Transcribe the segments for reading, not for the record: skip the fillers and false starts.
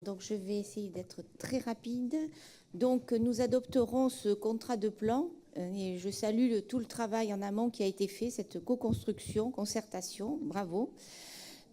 donc je vais essayer d'être très rapide. Donc nous adopterons ce contrat de plan et je salue tout le travail en amont qui a été fait, cette co-construction, concertation, bravo.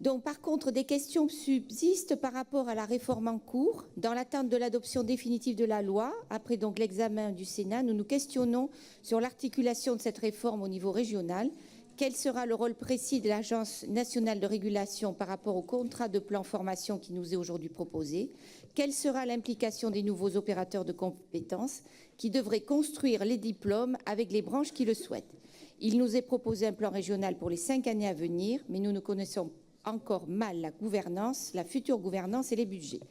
Donc par contre, des questions subsistent par rapport à la réforme en cours. Dans l'attente de l'adoption définitive de la loi, après donc l'examen du Sénat, nous nous questionnons sur l'articulation de cette réforme au niveau régional. Quel sera le rôle précis de l'Agence nationale de régulation par rapport au contrat de plan formation qui nous est aujourd'hui proposé? Quelle sera l'implication des nouveaux opérateurs de compétences qui devraient construire les diplômes avec les branches qui le souhaitent? Il nous est proposé un plan régional pour les 5 années à venir, mais nous ne connaissons encore mal la gouvernance, la future gouvernance et les budgets.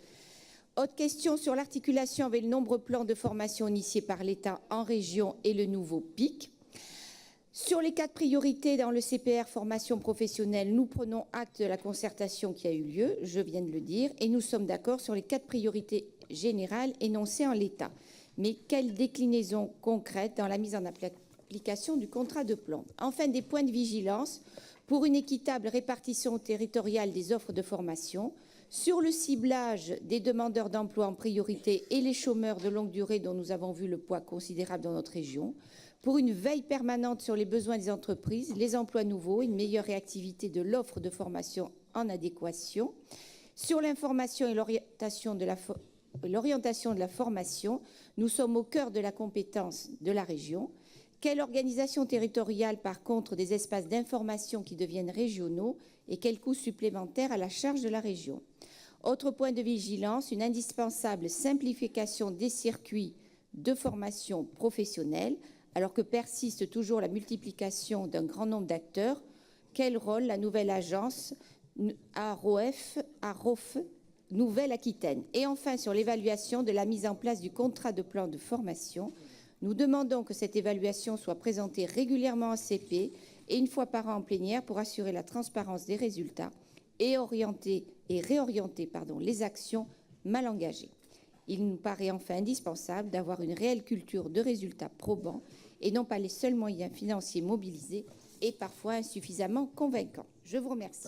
Autre question sur l'articulation avec le nombreux plans de formation initiés par l'État en région et le nouveau PIC. Sur les 4 priorités dans le CPR formation professionnelle, nous prenons acte de la concertation qui a eu lieu, je viens de le dire, et nous sommes d'accord sur les 4 priorités générales énoncées en l'état. Mais quelle déclinaison concrète dans la mise en application du contrat de plan? Enfin, des points de vigilance pour une équitable répartition territoriale des offres de formation, sur le ciblage des demandeurs d'emploi en priorité et les chômeurs de longue durée dont nous avons vu le poids considérable dans notre région, pour une veille permanente sur les besoins des entreprises, les emplois nouveaux, une meilleure réactivité de l'offre de formation en adéquation, sur l'information et l'orientation de la formation, nous sommes au cœur de la compétence de la région. Quelle organisation territoriale, par contre, des espaces d'information qui deviennent régionaux et quels coûts supplémentaires à la charge de la région? Autre point de vigilance, une indispensable simplification des circuits de formation professionnelle, alors que persiste toujours la multiplication d'un grand nombre d'acteurs. Quel rôle la nouvelle agence AROF Nouvelle-Aquitaine? Et enfin, sur l'évaluation de la mise en place du contrat de plan de formation, nous demandons que cette évaluation soit présentée régulièrement en CP et une fois par an en plénière pour assurer la transparence des résultats et réorienter les actions mal engagées. Il nous paraît enfin indispensable d'avoir une réelle culture de résultats probants et non pas les seuls moyens financiers mobilisés et parfois insuffisamment convaincants. Je vous remercie.